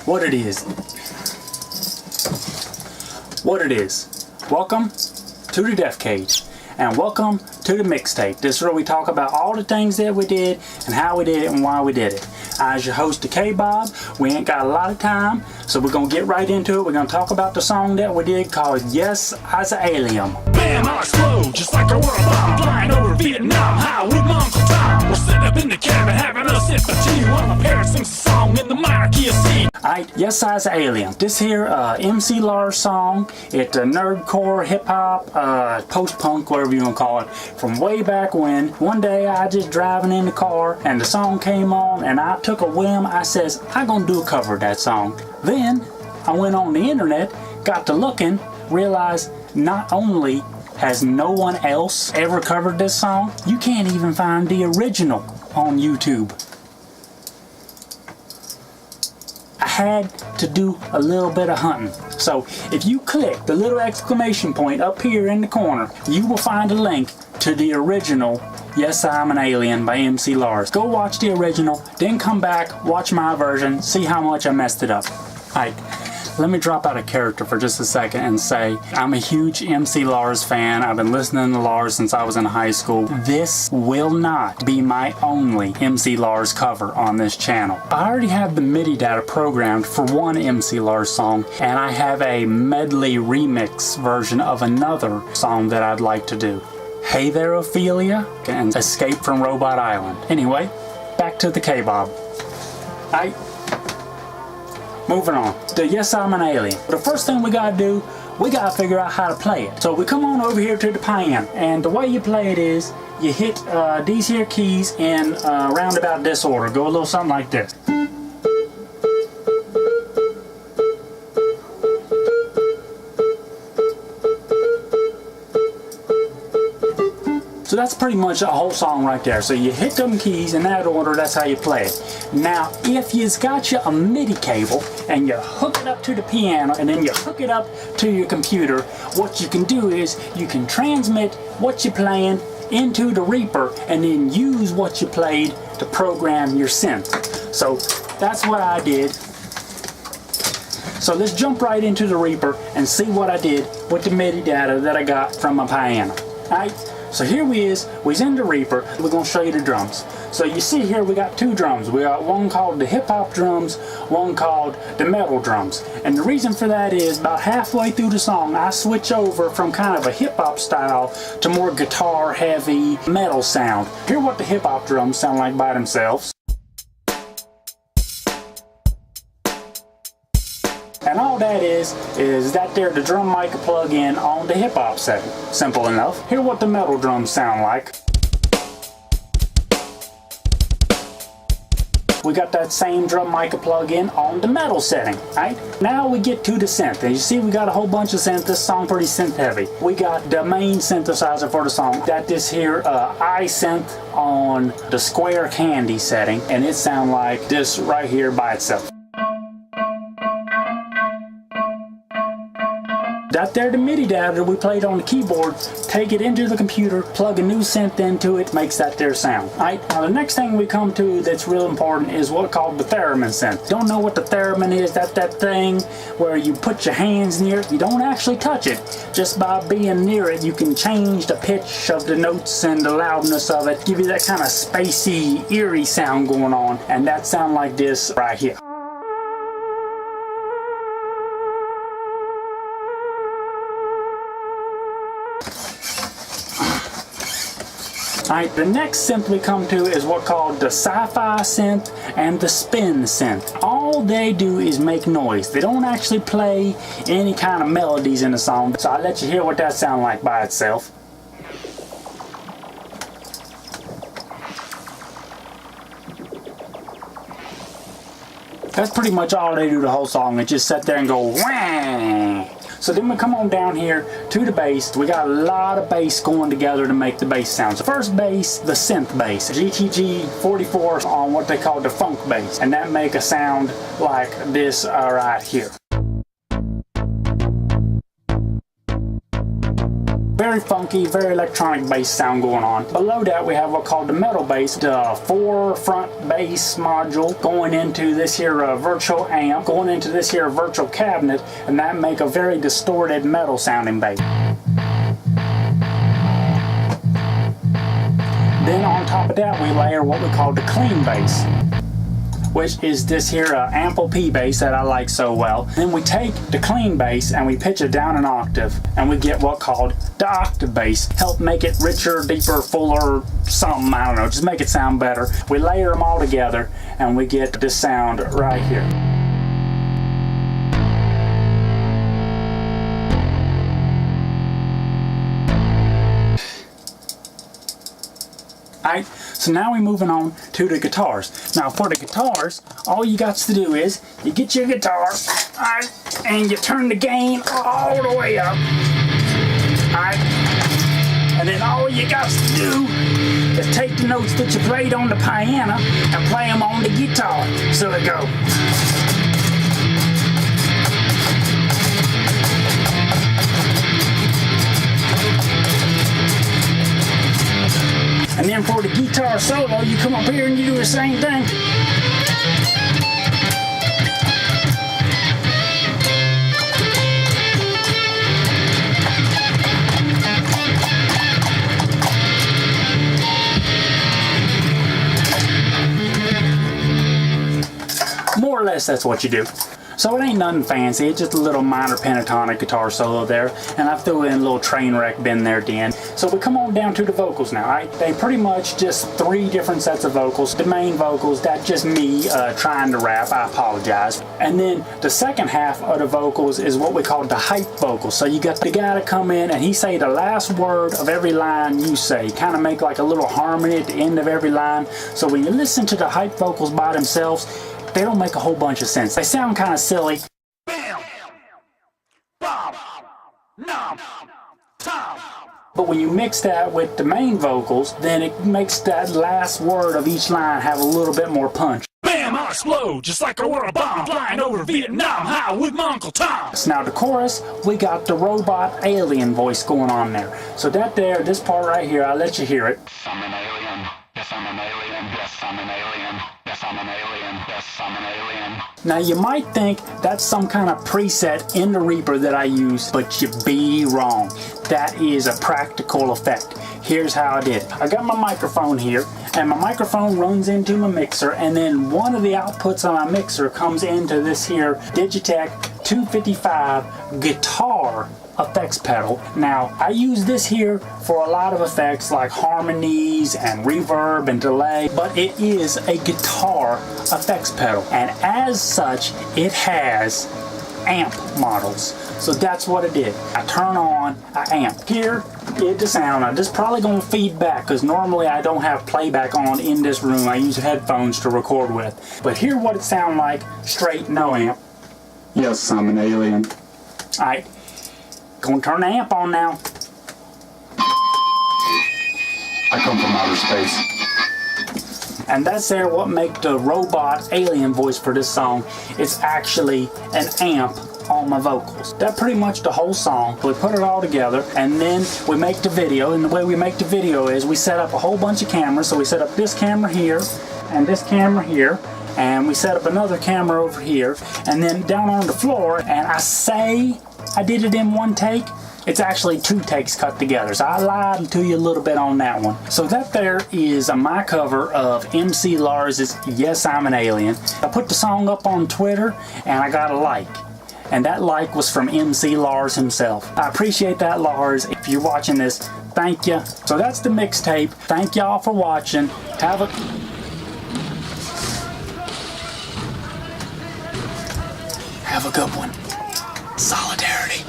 what it is. Welcome to the Death Cage, and welcome to the mixtape. This is where we talk about all the things that we did and how we did it and why we did it. As your host, the K-Bob, we ain't got a lot of time, so we're gonna get right into it. We're gonna talk about the song that we did called Yes as an Alien. Bam, I explode just like a world bomb, flying over Vietnam. How with my Uncle Tom, we're sitting up in the cabin having a sip of tea while my parents sings a song in the minor key of C. Alright, Yes as an Alien. This here MC Lar song. It's a nerdcore, hip hop, post-punk, whatever you wanna call it, from way back when. One day I just driving in the car and the song came on and I took a whim. I says, I'm gonna do a cover of that song. Then I went on the internet, got to looking, realized not only has no one else ever covered this song, you can't even find the original on YouTube. I had to do a little bit of hunting. So if you click the little exclamation point up here in the corner, you will find a link to the original Yes, I'm an Alien by MC Lar. Go watch the original, then come back, watch my version, see how much I messed it up. Alright, let me drop out of character for just a second and say I'm a huge MC Lars fan. I've been listening to Lars since I was in high school. This will not be my only MC Lars cover on this channel. I already have the MIDI data programmed for one MC Lars song, and I have a medley remix version of another song that I'd like to do. Hey There Ophelia and Escape from Robot Island. Anyway, back to the K-Bob. Alright, moving on. The Yes I'm an Alien. The first thing we gotta do, we gotta figure out how to play it. So we come on over here to the piano, and the way you play it is you hit these here keys in roundabout disorder. Go a little something like this. So that's pretty much the whole song right there. So you hit them keys in that order, that's how you play it. Now, if you've got you a MIDI cable and you hook it up to the piano and then you hook it up to your computer, what you can do is you can transmit what you're playing into the Reaper and then use what you played to program your synth. So that's what I did. So let's jump right into the Reaper and see what I did with the MIDI data that I got from my piano. Alright? So here we's in the Reaper. We're going to show you the drums. So you see here we got two drums. We got one called the hip hop drums, one called the metal drums. And the reason for that is about halfway through the song I switch over from kind of a hip hop style to more guitar heavy metal sound. Hear what the hip hop drums sound like by themselves. And all that is that there the drum mic plug in on the hip hop setting. Simple enough. Hear what the metal drums sound like. We got that same drum mic plug in on the metal setting, right? Now we get to the synth. And you see we got a whole bunch of synth. This song pretty synth heavy. We got the main synthesizer for the song. Got this here iSynth on the square candy setting, and it sound like this right here by itself. That there the MIDI data that we played on the keyboard, take it into the computer, plug a new synth into it, makes that there sound. Alright, now the next thing we come to that's real important is what's called the theremin synth. Don't know what the theremin is? That's that thing where you put your hands near it, you don't actually touch it. Just by being near it, you can change the pitch of the notes and the loudness of it, give you that kind of spacey, eerie sound going on, and that sound like this right here. Alright, the next synth we come to is what's called the sci-fi synth and the spin synth. All they do is make noise. They don't actually play any kind of melodies in the song. So I'll let you hear what that sounds like by itself. That's pretty much all they do the whole song. They just sit there and go whang. So then we come on down here to the bass. We got a lot of bass going together to make the bass sound. So first bass, the synth bass, GTG 44 on what they call the funk bass, and that make a sound like this right here. very funky, very electronic bass sound going on. Below that we have what's called the metal bass, the 4 front bass module going into this here virtual amp, going into this here virtual cabinet, and that make a very distorted metal sounding bass. Then on top of that we layer what we call the clean bass, which is this here ample P bass that I like so well. Then we take the clean bass and we pitch it down an octave, and we get what called the octave bass. Help make it richer, deeper, fuller, something, I don't know, just make it sound better. We layer them all together and we get this sound right here. Alright, so now we're moving on to the guitars. Now for the guitars, all you got to do is you get your guitar, alright, and you turn the gain all the way up. Alright, and then all you got to do is take the notes that you played on the piano and play them on the guitar. So it go. And then for the guitar solo, you come up here and you do the same thing. More or less, that's what you do. So it ain't nothing fancy, it's just a little minor pentatonic guitar solo there, and I threw in a little train wreck bend there at the end. So we come on down to the vocals now, right? They pretty much just 3 different sets of vocals. The main vocals, that's just me trying to rap, I apologize. And then the second half of the vocals is what we call the hype vocals. So you got the guy to come in and he say the last word of every line you say, kind of make like a little harmony at the end of every line. So when you listen to the hype vocals by themselves, they don't make a whole bunch of sense. They sound kind of silly. Bam! Bam! Nom! Tom! But when you mix that with the main vocals, then it makes that last word of each line have a little bit more punch. Bam, I explode just like I were a bomb flying over Vietnam. High with my Uncle Tom. Now the chorus, we got the robot alien voice going on there. So that there, this part right here, I'll let you hear it. I'm an alien. Yes, I'm an alien. Yes, I'm an alien. Yes, I'm an alien. Yes, I'm an alien. Now you might think that's some kind of preset in the Reaper that I use, but you be wrong. That is a practical effect. Here's how I did it. I got my microphone here, and my microphone runs into my mixer, and then one of the outputs on my mixer comes into this here Digitech 255 guitar effects pedal. Now I use this here for a lot of effects like harmonies and reverb and delay, but it is a guitar effects pedal, and as such it has amp models. So that's what I did. I turn on an amp. Here is the sound. Now this is probably going to feed back because normally I don't have playback on in this room. I use headphones to record with. But hear what it sounds like straight, no amp. Yes, I'm an alien. Alright, gonna turn the amp on now. I come from outer space. And that's there what make the robot alien voice for this song. It's actually an amp on my vocals. That's pretty much the whole song. We put it all together and then we make the video, and the way we make the video is we set up a whole bunch of cameras. So we set up this camera here and this camera here, and we set up another camera over here, and then down on the floor, and I say I did it in one take. It's actually 2 takes cut together, so I lied to you a little bit on that one. So that there is my cover of MC Lar's Yes, I'm an Alien. I put the song up on Twitter and I got a like. And that like was from MC Lars himself. I appreciate that, Lars. If you're watching this, thank you. So that's the mixtape. Thank y'all for watching. Have a good one. Solidarity.